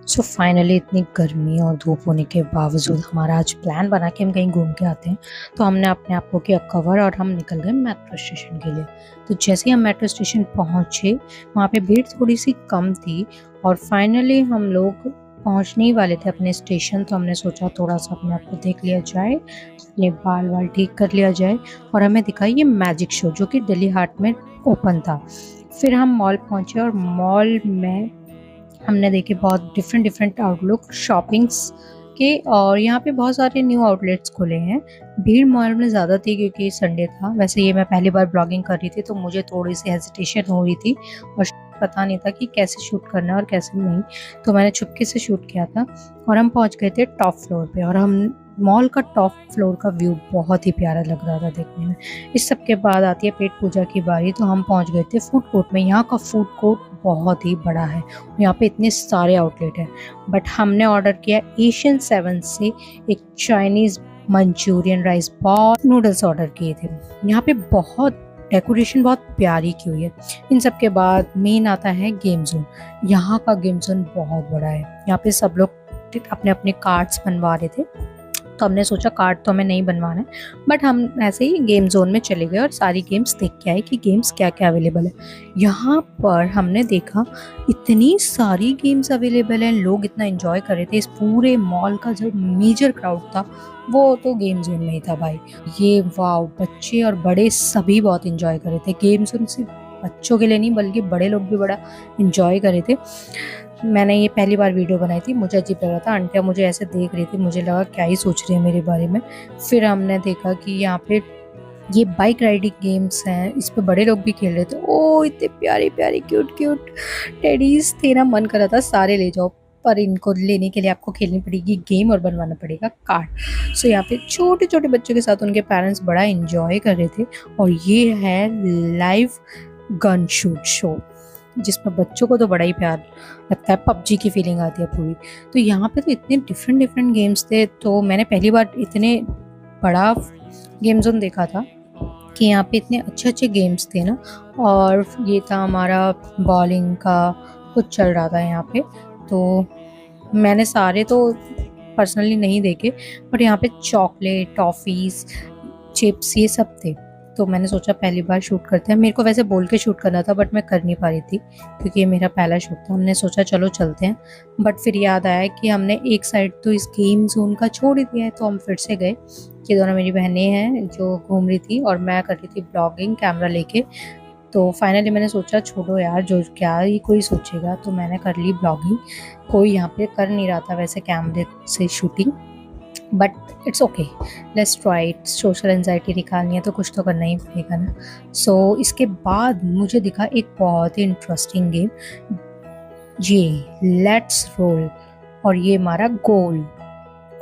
So finally इतनी गर्मी और धूप होने के बावजूद हमारा आज प्लान बना कि हम कहीं घूम के आते हैं। तो हमने अपने आप को किया कवर और हम निकल गए मेट्रो स्टेशन के लिए। तो जैसे ही हम मेट्रो स्टेशन पहुँचे, वहाँ पे भीड़ थोड़ी सी कम थी और फाइनली हम लोग पहुँचने ही वाले थे अपने स्टेशन। तो हमने सोचा थोड़ा सा अपने आप को देख लिया जाए, अपने बाल वाल ठीक कर लिया जाए और हमें दिखा ये मैजिक शो जो कि दिल्ली हाट में ओपन था। फिर हम मॉल पहुँचे और मॉल में हमने देखे बहुत डिफरेंट डिफरेंट आउटलुक शॉपिंग्स के, और यहाँ पे बहुत सारे न्यू आउटलेट्स खुले हैं। भीड़ मॉल में ज़्यादा थी क्योंकि संडे था। वैसे ये मैं पहली बार ब्लॉगिंग कर रही थी तो मुझे थोड़ी सी हेजिटेशन हो रही थी और पता नहीं था कि कैसे शूट करना है और कैसे नहीं, तो मैंने चुपके से शूट किया था। और हम पहुँच गए थे टॉप फ्लोर पे और हम मॉल का टॉप फ्लोर का व्यू बहुत ही प्यारा लग रहा था देखने में। इस सब के बाद आती है पेट पूजा की बारी, तो हम पहुंच गए थे फूड कोर्ट में। यहाँ का फूड कोर्ट बहुत ही बड़ा है, यहाँ पे इतने सारे आउटलेट हैं। बट हमने ऑर्डर किया एशियन 7 से एक Chinese Manchurian rice ball noodles order किए थे। यहाँ पे बहुत डेकोरेशन बहुत प्यारी की हुई है। इन सब के बाद मेन आता है गेम जोन। यहाँ का गेम जोन बहुत बड़ा है। यहाँ पे सब लोग अपने अपने कार्ड्स बनवा रहे थे, तो हमने सोचा कार्ड तो हमें नहीं बनवाना है, बट हम ऐसे ही गेम जोन में चले गए और सारी गेम्स देख के आए कि गेम्स क्या क्या अवेलेबल है। यहाँ पर हमने देखा इतनी सारी गेम्स अवेलेबल हैं, लोग इतना एंजॉय कर रहे थे। इस पूरे मॉल का जो मेजर क्राउड था वो तो गेम जोन में ही था भाई। ये वाव, बच्चे और बड़े सभी बहुत एंजॉय कर रहे थे। गेम जोन सिर्फ बच्चों के लिए नहीं बल्कि बड़े लोग भी बड़ा एंजॉय कर रहे थे। मैंने ये पहली बार वीडियो बनाई थी, मुझे अजीब लग रहा था। आंटियाँ मुझे ऐसे देख रही थी, मुझे लगा क्या ही सोच रही है मेरे बारे में। फिर हमने देखा कि यहाँ पे ये बाइक राइडिंग गेम्स हैं, इस पे बड़े लोग भी खेल रहे थे। ओ इतने प्यारे प्यारे क्यूट क्यूट टेडीज थे ना, मन कर रहा था सारे ले जाओ, पर इनको लेने के लिए आपको खेलनी पड़ेगी गेम और बनवाना पड़ेगा कार्ड। सो यहाँ पे छोटे छोटे बच्चों के साथ उनके पेरेंट्स बड़ा इंजॉय कर रहे थे। और ये है लाइव गन शूट शो, जिसमें बच्चों को तो बड़ा ही प्यार लगता है, पबजी की फीलिंग आती है पूरी। तो यहाँ पे तो इतने डिफरेंट डिफरेंट गेम्स थे, तो मैंने पहली बार इतने बड़ा गेम जोन देखा था कि यहाँ पे इतने अच्छे अच्छे गेम्स थे ना। और ये था हमारा बॉलिंग का कुछ चल रहा था यहाँ पे, तो मैंने सारे तो पर्सनली नहीं देखे, बट यहाँ पे चॉकलेट टॉफ़ीज़ चिप्स ये सब थे। तो मैंने सोचा पहली बार शूट करते हैं। मेरे को वैसे बोल के शूट करना था बट मैं कर नहीं पा रही थी क्योंकि ये मेरा पहला शूट था। हमने सोचा चलो चलते हैं, बट फिर याद आया कि हमने एक साइड तो इस गेम जोन का छोड़ ही दिया है, तो हम फिर से गए। ये दोनों मेरी बहनें हैं जो घूम रही थी और मैं कर रही थी ब्लॉगिंग कैमरा लेके। तो फाइनली मैंने सोचा छोड़ो यार, जो क्या ही कोई सोचेगा, तो मैंने कर ली ब्लॉगिंग। कोई यहाँ पे कर नहीं रहा था वैसे कैमरे से shooting, but it's okay, let's try it. Social anxiety निकालनी है तो कुछ तो करना ही पड़ेगा ना। सो इसके बाद मुझे दिखा एक बहुत ही इंटरेस्टिंग गेम, ये लेट्स रोल, और ये हमारा गोल।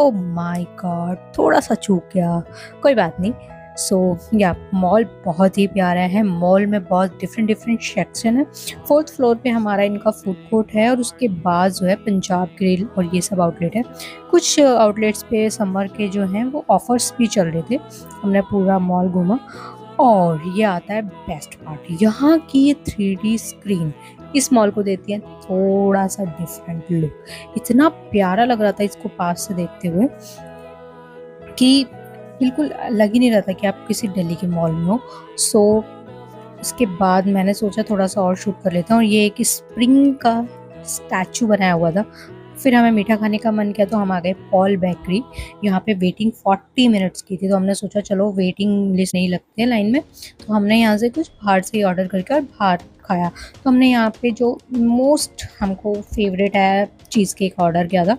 ओ माय गॉड, थोड़ा सा चूक गया, कोई बात नहीं। सो या मॉल बहुत ही प्यारा है। मॉल में बहुत डिफरेंट डिफरेंट सेक्शन है। 4th फ्लोर पे हमारा इनका फूड कोर्ट है और उसके बाद जो है पंजाब ग्रिल और ये सब आउटलेट है। कुछ आउटलेट्स पे समर के जो हैं वो ऑफर्स भी चल रहे थे। हमने पूरा मॉल घूमा। और ये आता है बेस्ट पार्ट, यहाँ की ये 3D स्क्रीन इस मॉल को देती है थोड़ा सा डिफरेंट लुक। इतना प्यारा लग रहा था इसको पास से देखते हुए कि बिल्कुल लग ही नहीं रहा था कि आप किसी दिल्ली के मॉल में हो। सो इसके बाद मैंने सोचा थोड़ा सा और शूट कर लेता हूँ। ये एक स्प्रिंग का स्टैचू बनाया हुआ था। फिर हमें मीठा खाने का मन किया तो हम आ गए पॉल बेकरी। यहाँ पे वेटिंग 40 मिनट्स की थी, तो हमने सोचा चलो वेटिंग लिस्ट नहीं लगते लाइन में, तो हमने यहाँ से कुछ बाहर से ही ऑर्डर करके और बाहर खाया। तो हमने यहाँ पे जो मोस्ट हमको फेवरेट है चीज़ केक ऑर्डर किया था।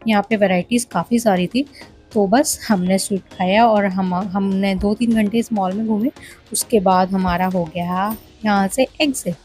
यहाँ पे वैरायटीज़ काफ़ी सारी थी, तो बस हमने स्वीट खाया और हमने 2-3 घंटे इस मॉल में घूमे। उसके बाद हमारा हो गया यहाँ से एग्जिट।